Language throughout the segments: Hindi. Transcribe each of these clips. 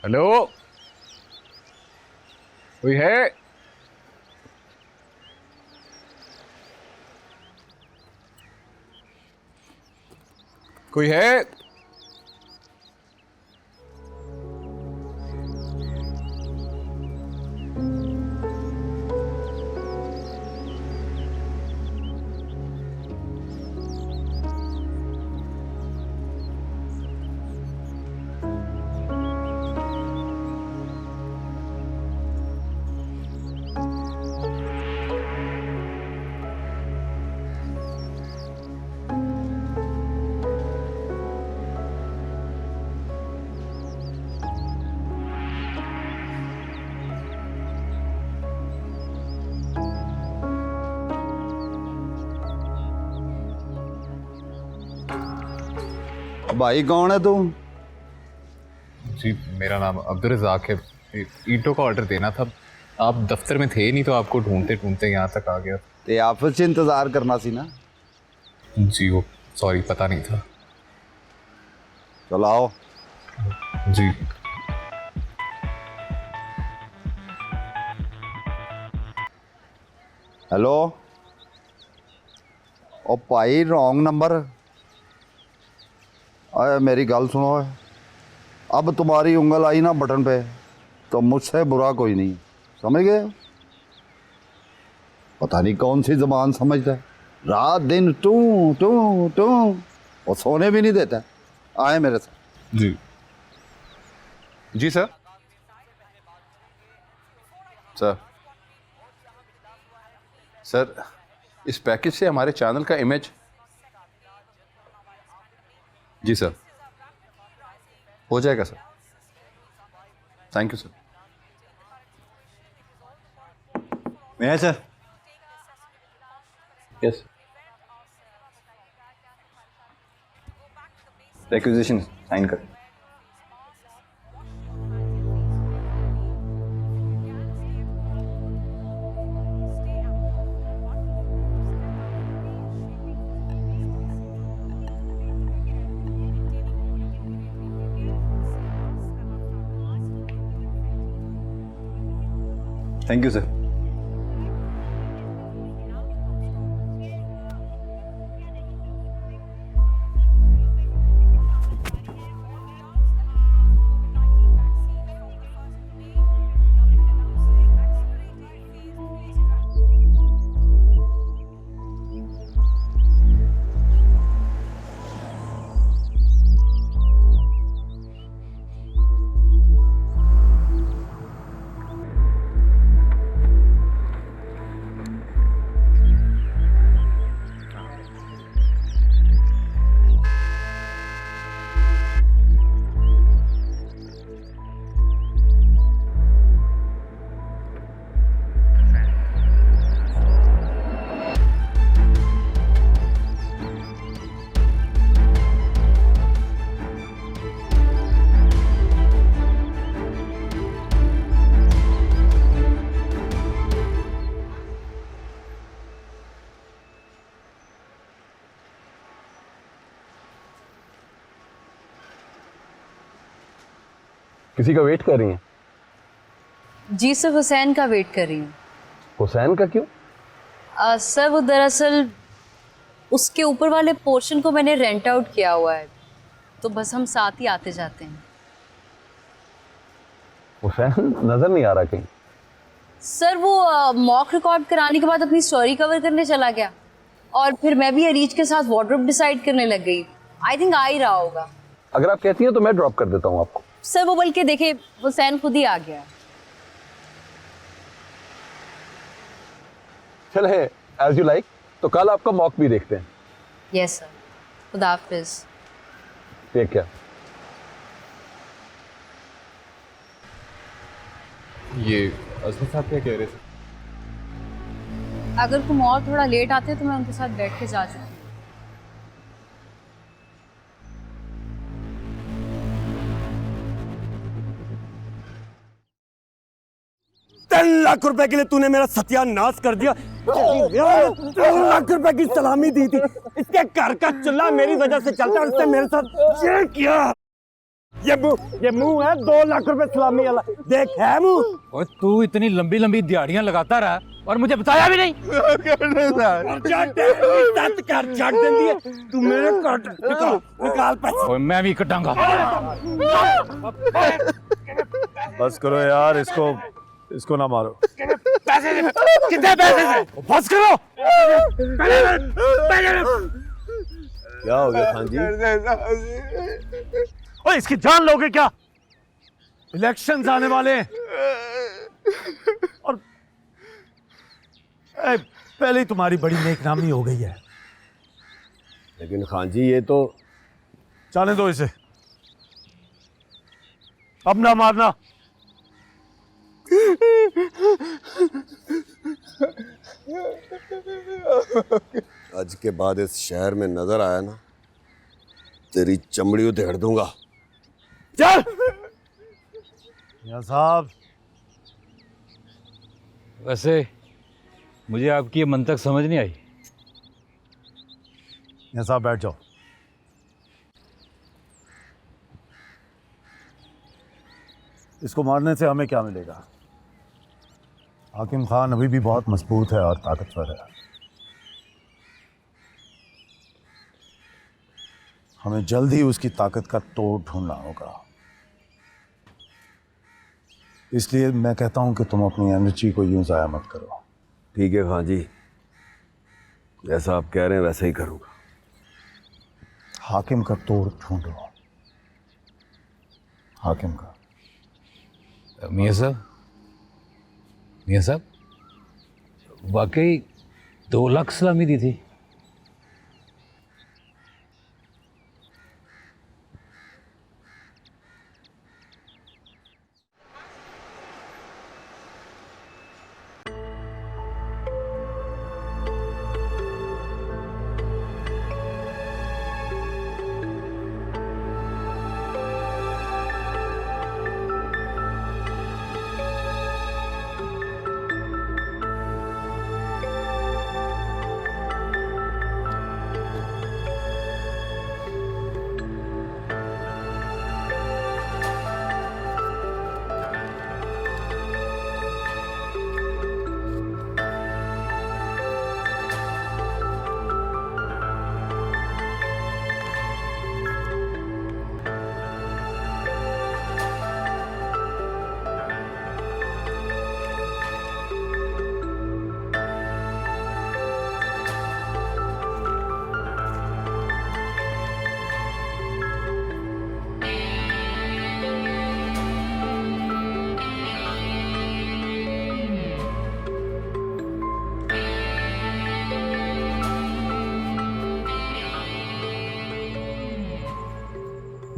हेलो, कोई है? कोई है? भाई कौन है तू? जी, मेरा नाम अब्दुल रज़ाक है। ईंटों का ऑर्डर देना था। आप दफ्तर में थे नहीं तो आपको ढूंढते ढूंढते यहाँ तक आ गया। ते ऑफिस च इंतजार करना सी ना। जी वो सॉरी, पता नहीं था। चलो आओ। जी हेलो। ओ भाई रॉन्ग नंबर। अरे मेरी गल सुनो, अब तुम्हारी उंगल आई ना बटन पे तो मुझसे बुरा कोई नहीं, समझ गए? पता नहीं कौन सी जबान समझता है, रात दिन टू टू टू, और सोने भी नहीं देता। आए मेरे साथ। जी जी सर। सर सर इस पैकेज से हमारे चैनल का इमेज। जी सर, हो जाएगा सर। Thank you sir. मैं सर। यस। रिक्विजिशन साइन कर। Thank you sir. किसी का वेट कर रही हैं? जी सर, हुसैन का वेट कर रही हूँ। हुसैन का क्यों? सर वो दरअसल उसके ऊपर वाले पोर्शन को मैंने रेंट आउट किया हुआ है, तो बस हम साथ ही आते जाते हैं। हुसैन नजर नहीं आ रहा कहीं। सर वो मॉक रिकॉर्ड कराने के बाद अपनी स्टोरी कवर करने चला गया, और फिर मैं भी अरीज के साथ वार्डरोब डिसाइड करने लग गई। आई थिंक आ ही रहा होगा। अगर आप कहती हैं तो मैं ड्रॉप कर देता हूँ आपको। सर वो बल्कि देखे, हुसैन खुद ही आ गया। चले एज यू लाइक। तो कल आपका मॉक भी देखते हैं। यस सर, खुदा हाफिज। Take care. ये अजमत साहब क्या कह रहे थे? अगर तुम और थोड़ा लेट आते तो मैं उनके साथ बैठ के जा चुकी हूँ। 3 लाख रुपए के लिए तूने मेरा सत्यानाश कर दिया। 3 लाख रुपए की सलामी दी थी, इसके घर का चूल्हा मेरी वजह से चलता है, उसने मेरे साथ ये किया। ये मुंह है 2 लाख रुपए सलामी वाला, देख है मुंह। और तू इतनी लंबी लंबी दिहाड़ियां लगाता रहा और मुझे बताया भी नहीं। तत कर छड़ देंदी है तू मेरे कट निकाल पैसे। और मैं भी कटांगा। बस करो यार, इसको ना मारो। कितने पैसे से बस करो। क्या हो गया खान जी? ओए इसकी जान लोगे क्या? इलेक्शंस आने वाले हैं और पहले ही तुम्हारी बड़ी नेकनामी हो गई है। लेकिन खान जी ये तो जाने दो इसे, अब ना मारना। आज के बाद इस शहर में नजर आया ना, तेरी चमड़ी उधेड़ दूंगा। चल मियां साहब। वैसे मुझे आपकी ये मंतक समझ नहीं आई। मियां साहब बैठ जाओ। इसको मारने से हमें क्या मिलेगा? हाकिम खान अभी भी बहुत मजबूत है और ताकतवर है। हमें जल्द ही उसकी ताकत का तोड़ ढूंढना होगा। इसलिए मैं कहता हूं कि तुम अपनी एनर्जी को यूं जाया मत करो। ठीक है खान जी, जैसा आप कह रहे हैं वैसा ही करूंगा। हाकिम का तोड़ ढूंढो, हाकिम का। मियां साहब वाकई 2 लाख सलामी दी थी।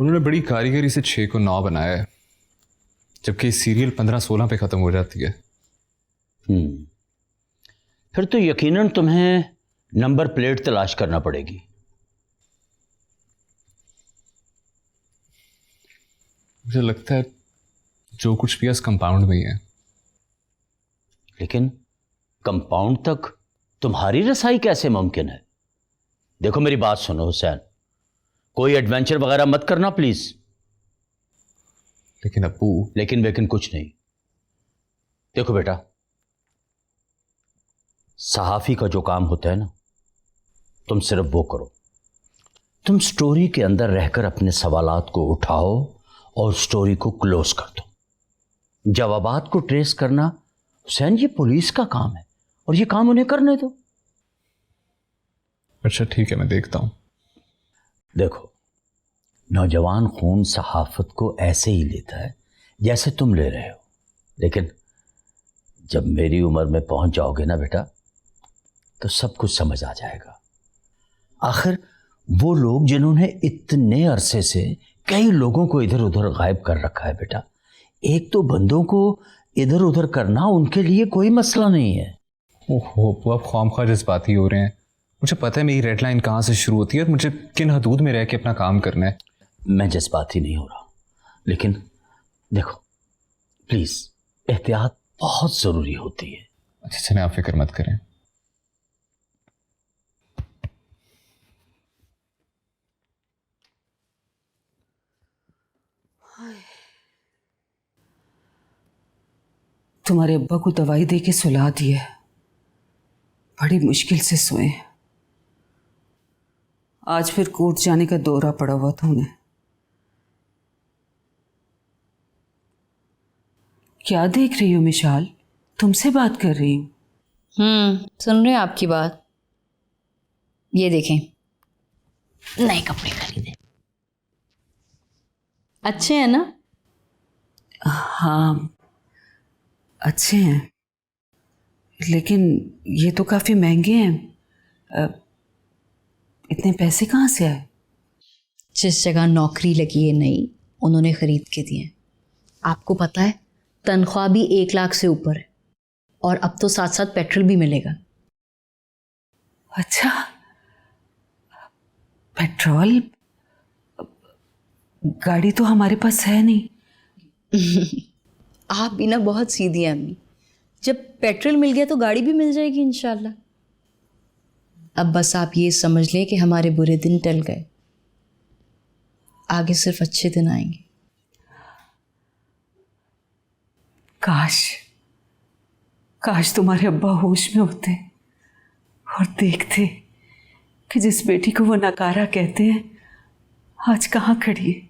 उन्होंने बड़ी कारीगरी से 6 को 9 बनाया है, जबकि सीरियल 15-16 पे खत्म हो जाती है। फिर तो यकीनन तुम्हें नंबर प्लेट तलाश करना पड़ेगी। मुझे लगता है जो कुछ भी इस कंपाउंड में ही है। लेकिन कंपाउंड तक तुम्हारी रसाई कैसे मुमकिन है? देखो मेरी बात सुनो हुसैन, कोई एडवेंचर वगैरह मत करना प्लीज। लेकिन अब्बू। लेकिन कुछ नहीं। देखो बेटा, सहाफी का जो काम होता है ना, तुम सिर्फ वो करो। तुम स्टोरी के अंदर रहकर अपने सवालात को उठाओ और स्टोरी को क्लोज कर दो। जवाबात को ट्रेस करना हुसैन ये पुलिस का काम है और ये काम उन्हें करने दो। अच्छा ठीक है, मैं देखता हूं। देखो, नौजवान खून सहाफत को ऐसे ही लेता है जैसे तुम ले रहे हो, लेकिन जब मेरी उम्र में पहुंच जाओगे ना बेटा, तो सब कुछ समझ आ जाएगा। आखिर वो लोग जिन्होंने इतने अरसे से कई लोगों को इधर उधर गायब कर रखा है बेटा, एक तो बंदों को इधर उधर करना उनके लिए कोई मसला नहीं है। ओहो, वो आप ख्वामख्वाह जज्बाती हो रहे हैं। मुझे पता है मेरी रेड लाइन कहाँ से शुरू होती है और मुझे किन हदूद में रह के अपना काम करना है। मैं जज्बाती नहीं हो रहा, लेकिन देखो प्लीज एहतियात बहुत जरूरी होती है। अच्छा चलें, आप फिक्र मत करें। तुम्हारे अब्बा को दवाई दे के सुला दिया, बड़ी मुश्किल से सोए। आज फिर कोर्ट जाने का दौरा पड़ा हुआ था उन्हें। क्या देख रही हो मिशाल? तुमसे बात कर रही हूँ। सुन रहे हैं आपकी बात। ये देखें, नए कपड़े खरीदे, अच्छे हैं ना? हाँ अच्छे हैं, लेकिन ये तो काफी महंगे हैं। इतने पैसे कहाँ से आए? जिस जगह नौकरी लगी है नई, उन्होंने खरीद के दिए। आपको पता है, तनख्वाह भी 1 लाख से ऊपर है, और अब तो साथ साथ पेट्रोल भी मिलेगा। अच्छा, पेट्रोल? गाड़ी तो हमारे पास है नहीं। आप भी ना बहुत सीधी हैं अम्मी। जब पेट्रोल मिल गया तो गाड़ी भी मिल जाएगी इंशाल्लाह। अब बस आप ये समझ लें कि हमारे बुरे दिन टल गए, आगे सिर्फ अच्छे दिन आएंगे। काश तुम्हारे अब्बा होश में होते और देखते कि जिस बेटी को वो नकारा कहते हैं आज कहाँ खड़ी है।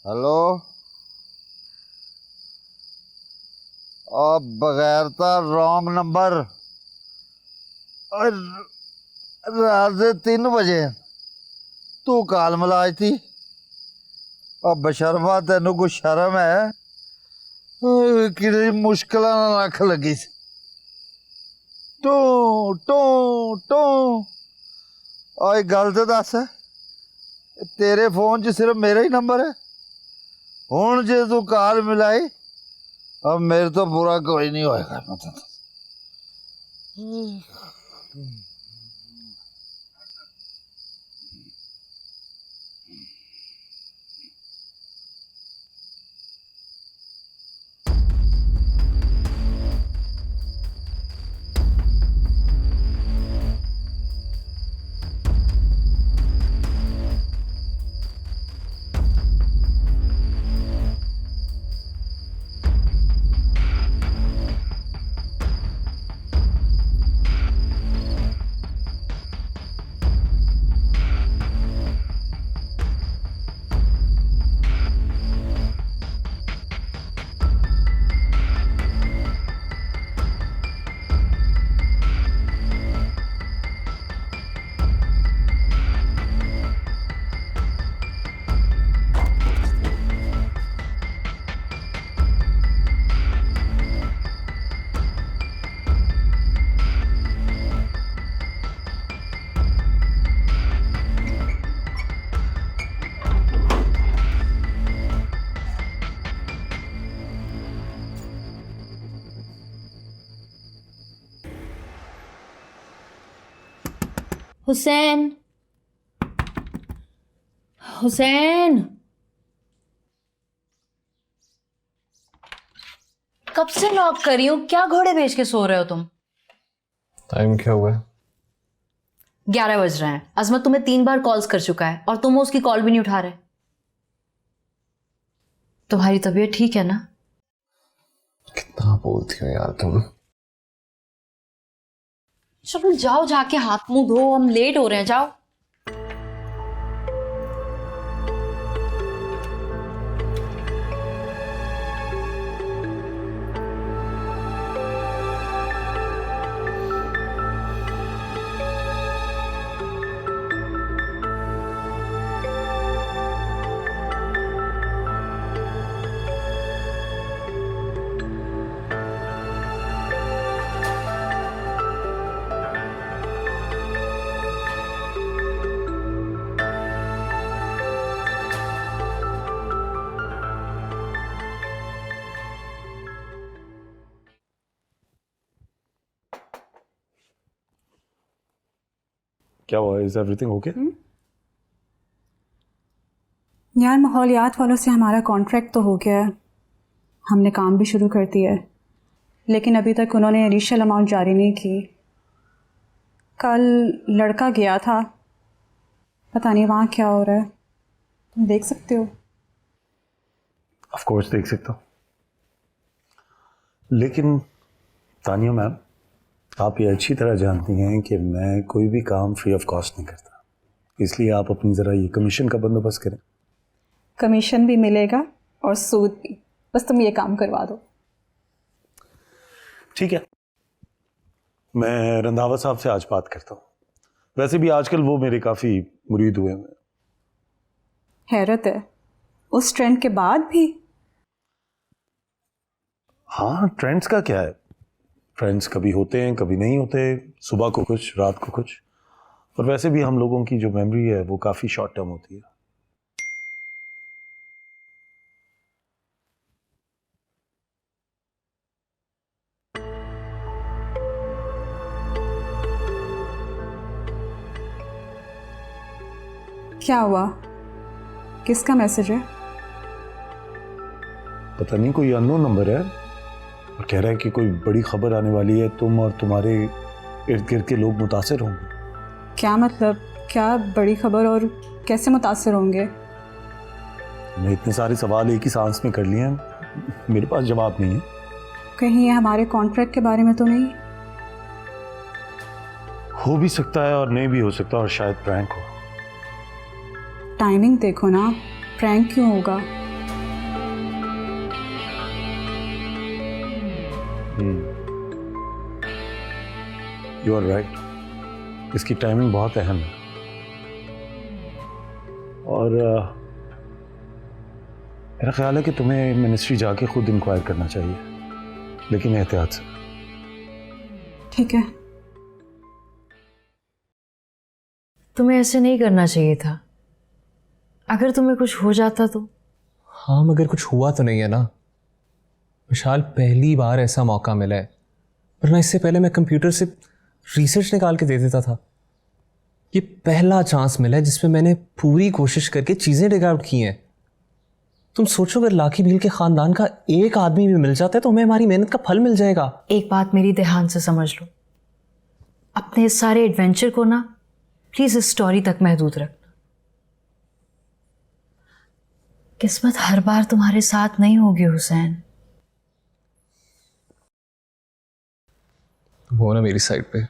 हेलो, और बगैर था रॉन्ग नंबर। और रात दे 3 बजे तू काल मिलाई थी। और बशर्मा तेनू कुछ शर्म है? कि मुश्किल लख लगी सी। टू टू टू और गल तो दस, तेरे फोन च सिर्फ मेरा ही नंबर है। हुण जे तू काल मिलाई, अब मेरे तो बुरा कोई नहीं होएगा। मतलब हुसैन, हुसैन, कब से नॉक कर रही हूँ, क्या घोड़े बेच के सो रहे हो तुम? टाइम क्या हुआ है? 11 बज रहे हैं। अजमत तुम्हें 3 बार कॉल्स कर चुका है और तुम उसकी कॉल भी नहीं उठा रहे। तुम्हारी तबीयत ठीक है ना? कितना बोलती हो यार तुम। चलो जाओ, जाके हाथ मुंह धो, हम लेट हो रहे हैं, जाओ। क्या हुआ? Is everything okay? यार माहौलियात वालों से हमारा कॉन्ट्रैक्ट तो हो गया है, हमने काम भी शुरू कर दिया है, लेकिन अभी तक उन्होंने इनिशियल अमाउंट जारी नहीं की। कल लड़का गया था, पता नहीं वहाँ क्या हो रहा है, तुम देख सकते हो? ऑफ कोर्स देख सकता हूँ, लेकिन तानिया मैम, आप ये अच्छी तरह जानती हैं कि मैं कोई भी काम फ्री ऑफ कॉस्ट नहीं करता, इसलिए आप अपनी ज़रा ये कमीशन का बंदोबस्त करें। कमीशन भी मिलेगा और सूद भी, बस तुम ये काम करवा दो। ठीक है, मैं रंधावा साहब से आज बात करता हूँ। वैसे भी आजकल वो मेरे काफ़ी मुरीद हुए हैं। हैरत है, उस ट्रेंड के बाद भी। हाँ, ट्रेंड्स का क्या है, ट्रेंड्स कभी होते हैं कभी नहीं होते, सुबह को कुछ रात को कुछ, और वैसे भी हम लोगों की जो मेमोरी है वो काफ़ी शॉर्ट टर्म होती है। क्या हुआ, किसका मैसेज है? पता नहीं, कोई अननोन नंबर है और कह रहा है कि कोई बड़ी खबर आने वाली है, तुम और तुम्हारे इर्द गिर्द के लोग मुतासिर होंगे। क्या मतलब, क्या बड़ी खबर और कैसे मुतासिर होंगे? मैं इतने सारे सवाल एक ही सांस में कर लिए हैं, मेरे पास जवाब नहीं है। कहीं ये हमारे कॉन्ट्रैक्ट के बारे में तो नहीं? हो भी सकता है और नहीं भी हो सकता, और शायद प्रैंक हो। टाइमिंग देखो ना, प्रैंक क्यों होगा? यू आर राइट, इसकी टाइमिंग बहुत अहम है, और मेरा ख्याल है कि तुम्हें मिनिस्ट्री जाके खुद इंक्वायर करना चाहिए, लेकिन एहतियात से। ठीक है। तुम्हें ऐसे नहीं करना चाहिए था। अगर तुम्हें कुछ हो जाता तो? हाँ, मगर कुछ हुआ तो नहीं है ना विशाल, पहली बार ऐसा मौका मिला है, वरना इससे पहले मैं कंप्यूटर से रिसर्च निकाल के दे देता था। ये पहला चांस मिला है जिसमें मैंने पूरी कोशिश करके चीज़ें डिग आउट की हैं। तुम सोचो, अगर लाकी भील के ख़ानदान का एक आदमी भी मिल जाता है तो हमें हमारी मेहनत का फल मिल जाएगा। एक बात मेरी ध्यान से समझ लो, अपने इस सारे एडवेंचर को ना प्लीज़ इस स्टोरी तक महदूद रखना। किस्मत हर बार तुम्हारे साथ नहीं होगी हुसैन। तुम हो ना मेरी साइड पे,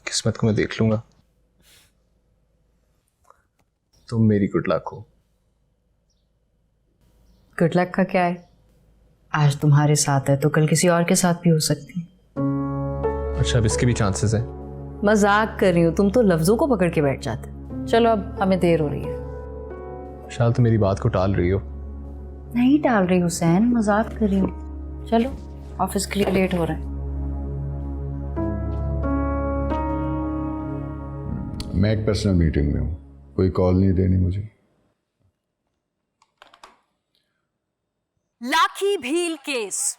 किस्मत को मैं देख लूंगा। तुम मेरी गुड लक हो। गुड लक का क्या है, आज तुम्हारे साथ है तो कल किसी और के साथ भी हो सकती है। अच्छा, अब इसके भी चांसेस हैं? मजाक कर रही हूँ, तुम तो लफ्जों को पकड़ के बैठ जाते। चलो अब हमें देर हो रही है। विशाल, तुम मेरी बात को टाल रही हो। नहीं टाल रही हुसैन, मजाक कर रही हूँ। चलो ऑफिस के लिए लेट हो रहा है। मैं एक पर्सनल मीटिंग में हूँ, कोई कॉल नहीं देनी मुझे। लाखी भील केस,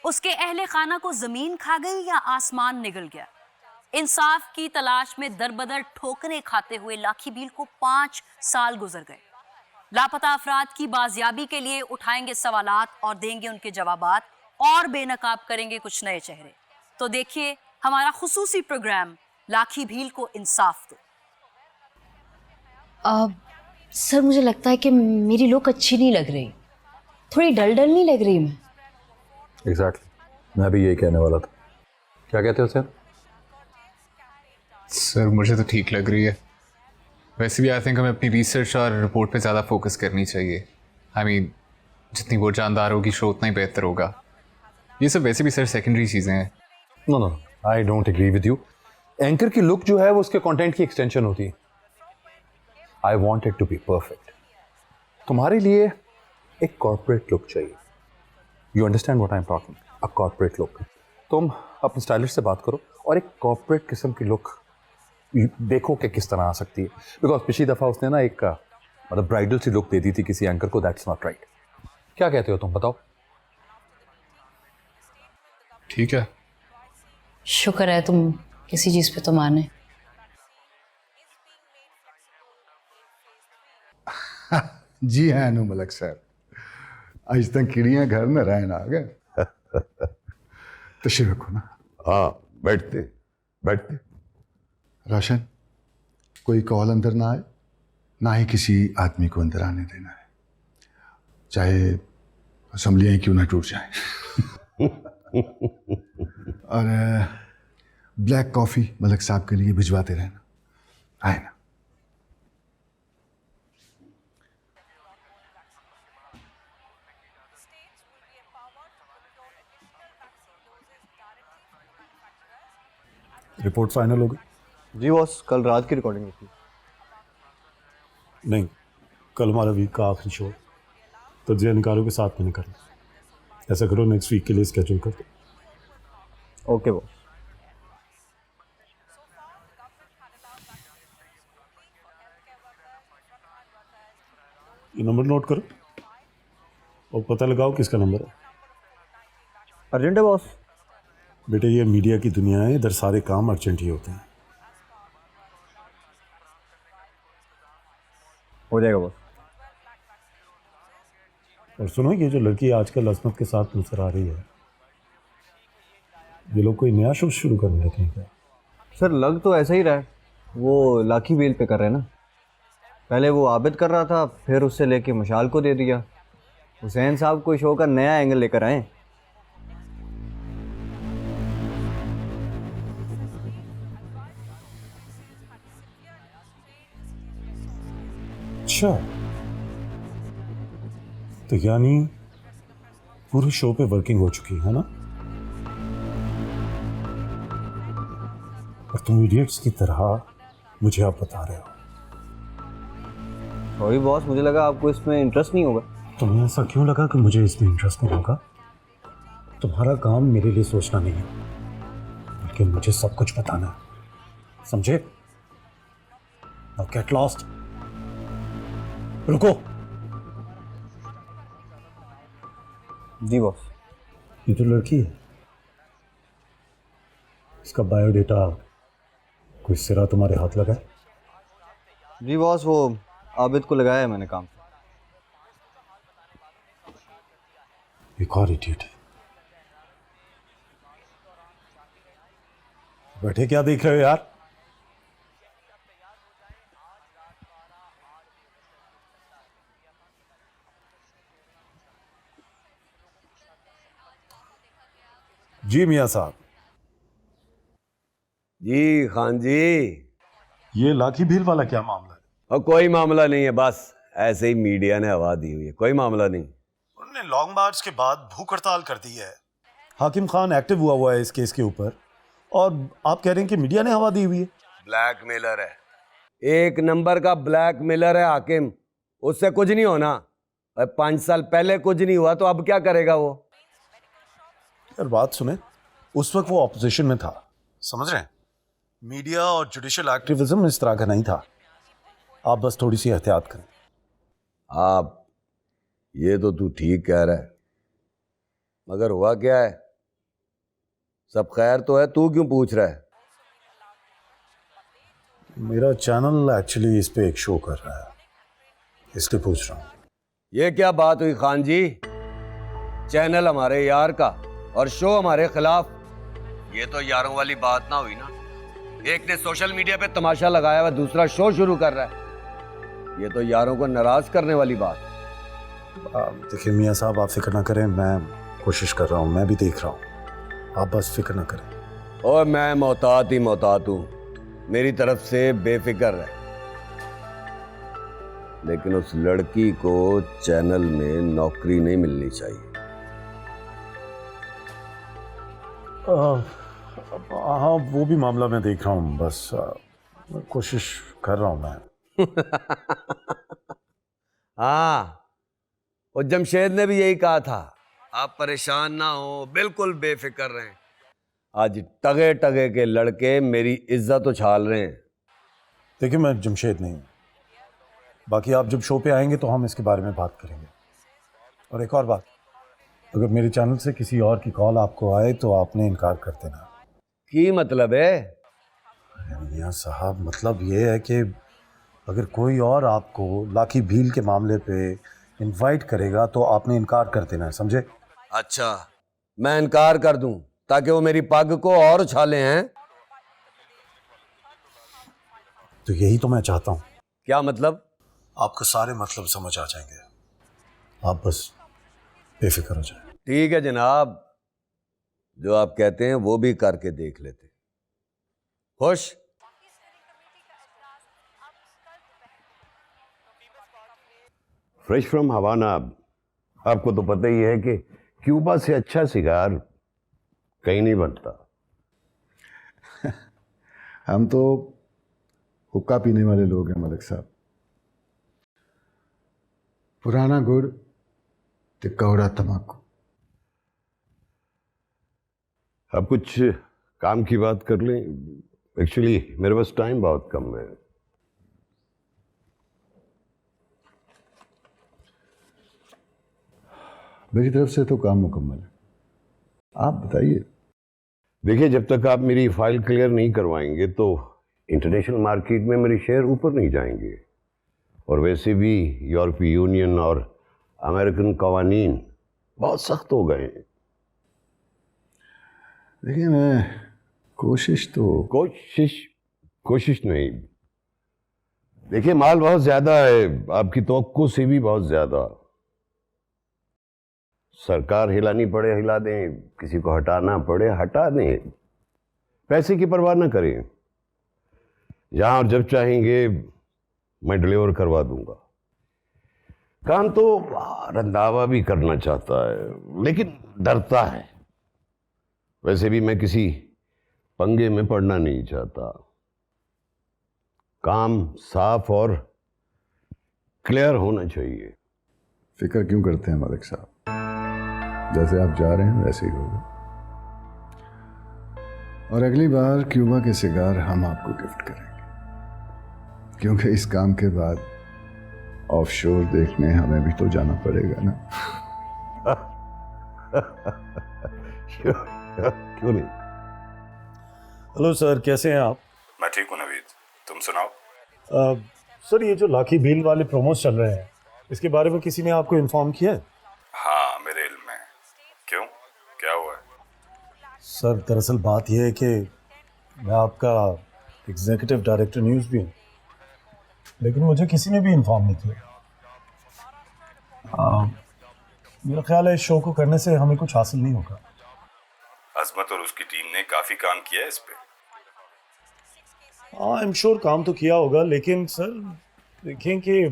उसके अहले खाना को जमीन खा गई या आसमान निगल गया? इंसाफ की तलाश में दरबदर ठोकरें खाते हुए लाखी भील को 5 साल गुजर गए। लापता अफराद की बाजियाबी के लिए उठाएंगे सवालात और देंगे उनके जवाबात, और बेनकाब करेंगे कुछ नए चेहरे। तो देखिए हमारा खुसूसी प्रोग्राम लाखी भील को इंसाफ दो। सर, मुझे लगता है कि मेरी लुक अच्छी नहीं लग रही, थोड़ी डल डल नहीं लग रही मैं? एग्जैक्टली, मैं भी यही कहने वाला था। क्या कहते हो सर? सर, मुझे तो ठीक लग रही है। वैसे भी आई थिंक हमें अपनी रिसर्च और रिपोर्ट पे ज़्यादा फोकस करनी चाहिए। आई मीन, जितनी वो जानदार होगी शो उतना ही बेहतर होगा। ये सब वैसे भी सर सेकेंडरी चीज़ें हैं। No no, I don't agree with you. Anchor की लुक जो है वो उसके कंटेंट की एक्सटेंशन होती है। I want it to be perfect. तुम्हारे लिए एक कॉर्पोरेट लुक चाहिए। You understand what I am talking? A corporate look. तुम अपने स्टाइलिस्ट से बात करो और एक कॉर्पोरेट किस्म की लुक देखो कि किस तरह आ सकती है। बिकॉज पिछली दफ़ा उसने ना एक मतलब ब्राइडल सी लुक दे दी थी किसी एंकर को। That's not right. क्या कहते हो तुम, बताओ? ठीक है। शुक्र है तुम किसी चीज़ पे तो माने। जी हाँ अनु मलक साहब, आज तक चिड़िया घर में रहना आ गए। तशरीफ रखो ना। हाँ बैठते बैठते। रोशन, कोई कॉल अंदर ना आए, ना ही किसी आदमी को अंदर आने देना है, चाहे असम्बलियाँ क्यों ना टूट जाएं। और ब्लैक कॉफ़ी मलक साहब के लिए भिजवाते रहना, आए ना। रिपोर्ट फाइनल हो गई? जी बॉस, कल रात की रिकॉर्डिंग थी। नहीं, कल हमारा वीक का आखिरी शो, तो जय निकालों के साथ मैंने करना। ऐसा करो नेक्स्ट वीक के लिए स्केड्यूल कर दो। Okay boss. ये नंबर नोट करो और पता लगाओ किसका नंबर है। अर्जेंट है बॉस। बेटे ये मीडिया की दुनिया है, इधर सारे काम अर्जेंट ही होते हैं। हो जाएगा बॉस। और सुनो, ये जो लड़की आजकल अजमत के साथ नजर आ रही है, ये लोग कोई नया शो शुरू करने लगे हैं क्या? सर लग तो ऐसा ही रहा है, वो लाखी बेल पे कर रहे हैं ना। पहले वो आबिद कर रहा था, फिर उससे लेके मशाल को दे दिया। हुसैन साहब कोई शो का नया एंगल लेकर आए। अच्छा, तो यानी पूरे शो पे वर्किंग हो चुकी है ना? और तुम इडियट्स की तरह मुझे आप बता रहे हो। सॉरी बॉस, मुझे लगा आपको इसमें इंटरेस्ट नहीं होगा। तुम्हें ऐसा क्यों लगा कि मुझे इसमें इंटरेस्ट नहीं होगा? तुम्हारा काम मेरे लिए सोचना नहीं है, बल्कि मुझे सब कुछ बताना है, समझे? Now get lost. रुको। जी बॉस। ये जो लड़की है, इसका बायोडेटा कोई सिरा तुम्हारे हाथ लगा है? जी बॉस, वो आबिद को लगाया है मैंने काम। एक और इडियट है। बैठे क्या देख रहे हो यार? जी मियां साहब। जी खान जी। ये लाठी भील वाला क्या मामला है? और कोई मामला नहीं है, बस ऐसे ही मीडिया ने हवा दी हुई है, कोई मामला नहीं। उन्होंने लॉन्ग मार्च के बाद भूख हड़ताल कर दी है। हाकिम खान एक्टिव हुआ है इस केस के ऊपर, और आप कह रहे हैं कि मीडिया ने हवा दी हुई है। ब्लैकमेलर है, एक नंबर का ब्लैकमेलर है हाकिम, उससे कुछ नहीं होना। 5 साल पहले कुछ नहीं हुआ तो अब क्या करेगा वो? यार बात सुने, उस वक्त वो ऑपोजिशन में था, समझ रहे हैं? मीडिया और जुडिशियल एक्टिविज्म इस तरह का नहीं था। आप बस थोड़ी सी एहतियात करें। आप ये तो तू ठीक कह रहा है, मगर हुआ क्या है? सब खैर तो है, तू क्यों पूछ रहा है? मेरा चैनल एक्चुअली इस पे एक शो कर रहा है, इसलिए पूछ रहा हूँ। ये क्या बात हुई खान जी? चैनल हमारे यार का और शो हमारे खिलाफ, ये तो यारों वाली बात ना हुई ना। एक ने सोशल मीडिया पे तमाशा लगाया हुआ, दूसरा शो शुरू कर रहा है, ये तो यारों को नाराज करने वाली बात। देखिए मियाँ साहब, आप फिक्र ना करें, मैं कोशिश कर रहा हूँ, मैं भी देख रहा हूँ, आप बस फिक्र ना करें। और मैं मोहतात ही मोहतात हूँ, मेरी तरफ से बेफिक्र है। लेकिन उस लड़की को चैनल में नौकरी नहीं मिलनी चाहिए। हाँ वो भी मामला मैं देख रहा हूँ, बस कोशिश कर रहा हूँ मैं। हाँ, और जमशेद ने भी यही कहा था, आप परेशान ना हो, बिल्कुल बेफिक्र रहें। आज टगे टगे के लड़के मेरी इज्जत उछाल रहे हैं। देखिए मैं जमशेद नहीं हूँ, बाकी आप जब शो पे आएंगे तो हम इसके बारे में बात करेंगे। और एक और बात, अगर मेरे चैनल से किसी और की कॉल आपको आए तो आपने इनकार कर देना। की मतलब है? मियां साहब, मतलब ये है कि अगर कोई और आपको लाकी भील के मामले पे इनवाइट करेगा तो आपने इनकार कर देना है, समझे? अच्छा, मैं इनकार कर दूं ताकि वो मेरी पग को और उछाले हैं? तो यही तो मैं चाहता हूँ। क्या मतलब? आपको सारे मतलब समझ आ जाएंगे, आप बस बेफिक्र हो जाए। ठीक है जनाब, जो आप कहते हैं वो भी करके देख लेते। खुश? Fresh from Havana. आपको तो पता ही है कि क्यूबा से अच्छा सिगार कहीं नहीं बनता। हम तो हुक्का पीने वाले लोग हैं मलिक साहब। पुराना गुड़ ते कौड़ा तम्बाकू। अब कुछ काम की बात कर लें। एक्चुअली मेरे पास टाइम बहुत कम है। मेरी तरफ से तो काम मुकम्मल है, आप बताइए। देखिए, जब तक आप मेरी फाइल क्लियर नहीं करवाएंगे तो इंटरनेशनल मार्केट में मेरे शेयर ऊपर नहीं जाएंगे, और वैसे भी यूरोपीय यूनियन और अमेरिकन कवानीन बहुत सख्त हो गए हैं। देखिए, मैं कोशिश नहीं। देखिए, माल बहुत ज्यादा है, आपकी तवक्को से भी बहुत ज्यादा। सरकार हिलानी पड़े हिला दें, किसी को हटाना पड़े हटा दें, पैसे की परवाह ना करें। जहां और जब चाहेंगे मैं डिलीवर करवा दूंगा। काम तो रंधावा भी करना चाहता है लेकिन डरता है। वैसे भी मैं किसी पंगे में पड़ना नहीं चाहता। काम साफ और क्लियर होना चाहिए। फिक्र क्यों करते हैं मलिक साहब, जैसे आप जा रहे हैं वैसे ही होगा। और अगली बार क्यूबा के सिगार हम आपको गिफ्ट करेंगे, क्योंकि इस काम के बाद ऑफशोर देखने हमें भी तो जाना पड़ेगा ना। क्यों नहीं। हेलो सर, कैसे हैं आप? मैं ठीक हूँ नवीद, तुम सुनाओ। सर, ये जो लाकी भील वाले प्रोमोस चल रहे हैं, इसके बारे में किसी ने आपको इन्फॉर्म किया है? हाँ, मेरे इल्म में। क्यों, क्या हुआ है? सर, दरअसल बात यह है कि मैं आपका एग्जीक्यूटिव डायरेक्टर न्यूज़ भी हूँ, लेकिन मुझे किसी ने भी इन्फॉर्म नहीं किया। मेरा ख्याल है इस शो को करने से हमें कुछ हासिल नहीं होगा। अजमत और उसकी टीम ने काफी काम किया है इस पे। आई एम श्योर काम तो किया होगा, लेकिन सर देखें कि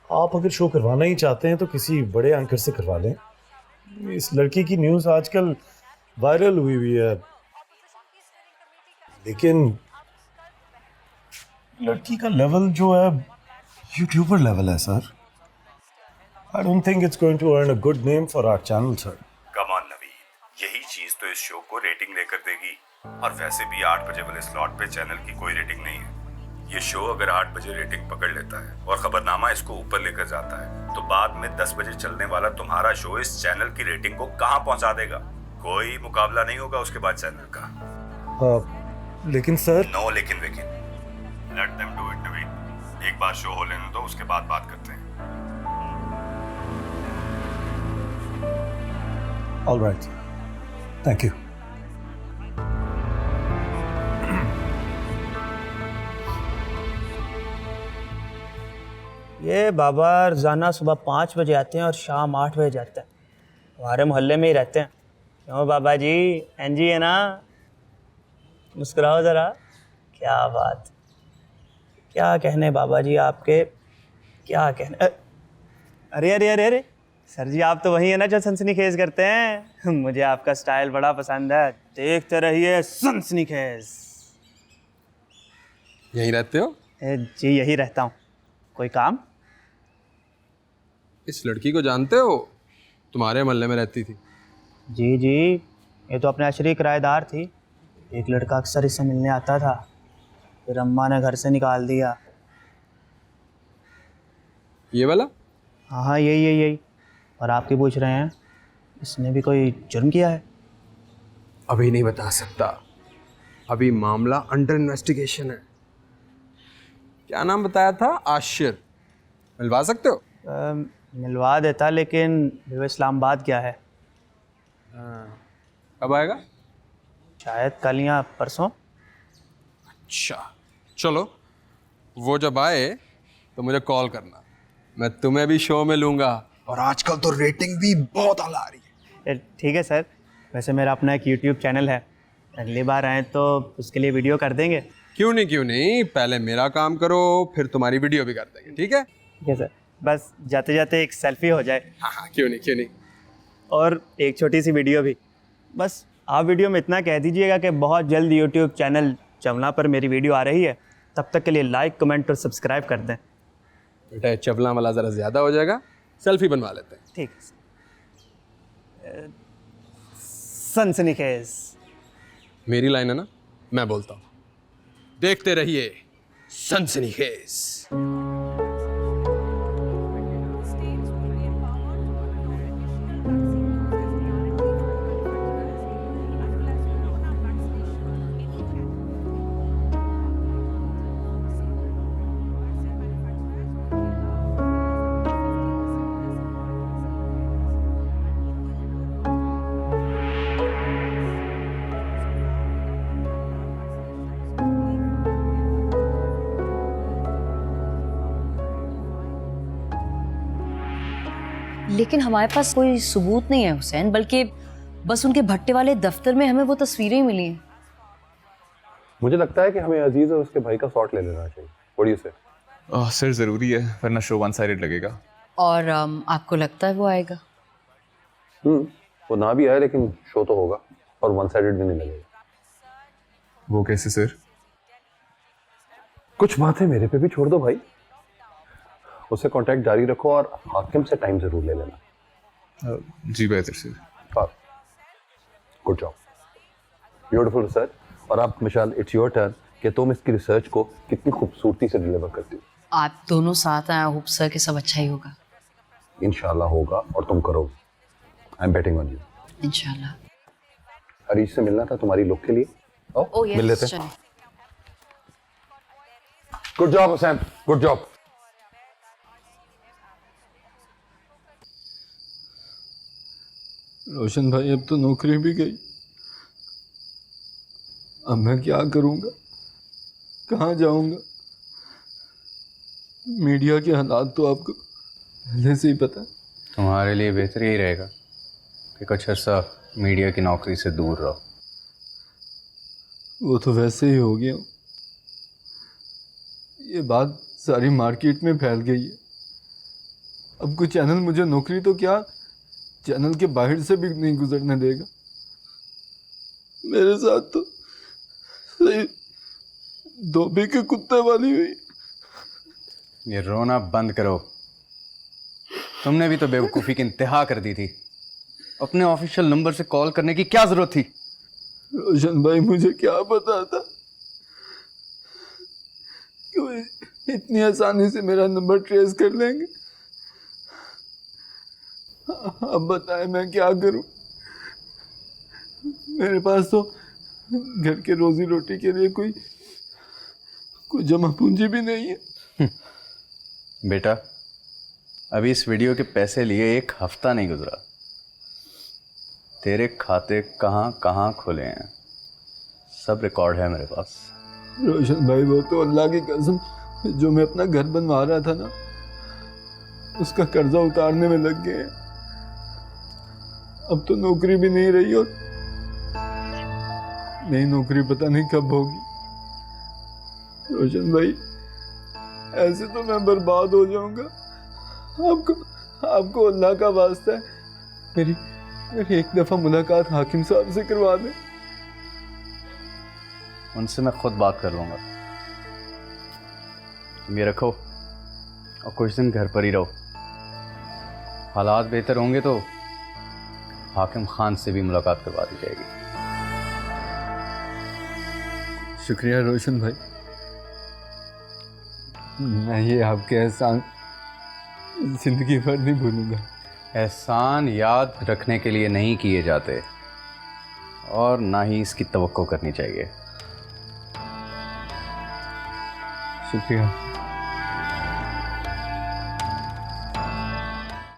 आप अगर शो करवाना ही चाहते हैं तो किसी बड़े एंकर से करवा लें। इस लड़की की न्यूज़ आजकल वायरल हुई है, लेकिन लड़की का लेवल जो है यूट्यूबर लेवल है sir. I don't think it's going to earn a good name for our channel sir. Come on Naveed, यही चीज तो इस शो को रेटिंग लेकर देगी। और वैसे भी 8 बजे वाले स्लॉट पे चैनल की कोई रेटिंग नहीं है। ये शो अगर 8 बजे रेटिंग पकड़ लेता है और खबरनामा इसको ऊपर लेकर जाता है तो बाद में 10 बजे चलने वाला तुम्हारा शो इस चैनल की रेटिंग को कहां पहुंचा देगा। कोई मुकाबला नहीं होगा उसके बाद चैनल का। लेकिन सर। नो लेकिन वेकिन, let them do it Naveed. एक बार शो हो लेने दो, उसके बाद बात करते हैं। All right, thank you. ये बाबा रोजाना सुबह 5 बजे आते हैं और शाम 8 बजे जाते हैं। हमारे मोहल्ले में ही रहते हैं। क्यों बाबा जी, एनजी है ना? मुस्कुराओ ज़रा। क्या बात, क्या कहने बाबा जी आपके, क्या कहने। अरे अरे अरे अरे सर जी, आप तो वही है ना जो सनसनीखेज करते हैं। मुझे आपका स्टाइल बड़ा पसंद है। देखते रहिए सनसनीखेज। यहीं रहते हो? जी यही रहता हूँ। कोई काम? इस लड़की को जानते हो? तुम्हारे मोहल्ले में रहती थी। जी जी, ये तो अपने अशरी किराएदार थी। एक लड़का अक्सर इससे मिलने आता था, फिर अम्मा ने घर से निकाल दिया। ये वाला? हाँ यही। और आप क्या पूछ रहे हैं, इसने भी कोई जुर्म किया है? अभी नहीं बता सकता, अभी मामला अंडर इन्वेस्टिगेशन है। क्या नाम बताया था? आशिर। मिलवा सकते हो? मिलवा देता, लेकिन वो इस्लामाबाद क्या है। कब आएगा? शायद कल या परसों। अच्छा चलो, वो जब आए तो मुझे कॉल करना, मैं तुम्हें भी शो में लूँगा। और आजकल तो रेटिंग भी बहुत आला आ रही है। ठीक है सर, वैसे मेरा अपना एक यूट्यूब चैनल है, अगली बार आए तो उसके लिए वीडियो कर देंगे। क्यों नहीं, पहले मेरा काम करो, फिर तुम्हारी वीडियो भी कर देंगे। ठीक है? ठीक है सर, बस जाते जाते एक सेल्फी हो जाए। हाँ, क्यों नहीं। और एक छोटी सी वीडियो भी। बस आप वीडियो में इतना कह दीजिएगा कि बहुत जल्द यूट्यूब चैनल चवला पर मेरी वीडियो आ रही है, तब तक के लिए लाइक, कमेंट और सब्सक्राइब कर दें। बेटा चवला वाला ज़रा ज़्यादा हो जाएगा, सेल्फी बनवा लेते हैं। ठीक है। सनसनीखेज मेरी लाइन है ना, मैं बोलता हूँ, देखते रहिए सनसनीखेज। लेकिन हमारे पास कोई सबूत नहीं है हुसैन, बल्कि बस उनके भट्टे वाले दफ्तर में हमें वो तस्वीरें मिली हैं। मुझे लगता है कि हमें अजीज और उसके भाई का शॉट ले लेना चाहिए। व्हाट डू यू से? सर ज़रूरी है, वरना शो वन साइडेड लगेगा। और आपको लगता है वो आएगा? वो ना भी आए लेकिन शो तो होगा, और वन साइडेड भी नहीं लगेगा। वो कैसे सर? कुछ बातें मेरे पे भी छोड़ दो भाई, उससे कांटेक्ट जारी रखो और हाकिम से टाइम जरूर ले लेना। जी बेहतर sir. Good job, beautiful research. और आप मिशाल, इट्स योर टर्न कि तुम इसकी रिसर्च को कितनी खूबसूरती से डिलीवर करती हो। आप दोनों साथ आए, होप सर कि सब अच्छा ही होगा। इंशाल्लाह होगा और तुम करोगे। I am betting on you. इंशाल्लाह। हरीश से मिलना था तुम्हारी लुक के लिए। ओह यस, मिल लेते हैं। Good job Hussain, good job. Roshan भाई, अब तो नौकरी भी गई, अब मैं क्या करूंगा, कहाँ जाऊंगा? मीडिया के हालात तो आपको पहले से ही पता है। तुम्हारे लिए बेहतर यही रहेगा कि कुछ अर्सा मीडिया की नौकरी से दूर रहो। वो तो वैसे ही हो गया हूँ, ये बात सारी मार्केट में फैल गई है। अब कोई चैनल मुझे नौकरी तो क्या, चैनल के बाहर से भी नहीं गुजरने देगा। मेरे साथ तो सही धोबी के कुत्ते वाली हुई। ये रोना बंद करो, तुमने भी तो बेवकूफ़ी की इंतहा कर दी थी। अपने ऑफिशियल नंबर से कॉल करने की क्या जरूरत थी? रोशन भाई, मुझे क्या पता था कि वो इतनी आसानी से मेरा नंबर ट्रेस कर लेंगे। अब बताए मैं क्या करूं? मेरे पास तो घर के रोजी रोटी के लिए कोई जमा पूंजी भी नहीं है। बेटा, अभी इस वीडियो के पैसे लिए 1 हफ्ता नहीं गुजरा, तेरे खाते कहाँ कहाँ खुले हैं सब रिकॉर्ड है मेरे पास। रोशन भाई, वो तो अल्लाह की कसम, जो मैं अपना घर बनवा रहा था ना, उसका कर्जा उतारने में लग गए। अब तो नौकरी भी नहीं रही और नई नौकरी पता नहीं कब होगी। रोशन भाई, ऐसे तो मैं बर्बाद हो जाऊंगा। आपको अल्लाह का वास्ता है, मेरी एक दफा मुलाकात हाकिम साहब से करवा दें। उनसे मैं खुद बात कर लूंगा। तुम ये रखो और कुछ दिन घर पर ही रहो। हालात बेहतर होंगे तो हाकिम खान से भी मुलाकात करवा दी जाएगी। शुक्रिया रोशन भाई, मैं ये आपके एहसान जिंदगी भर नहीं भूलूंगा। एहसान याद रखने के लिए नहीं किए जाते और ना ही इसकी तवक्को करनी चाहिए। शुक्रिया।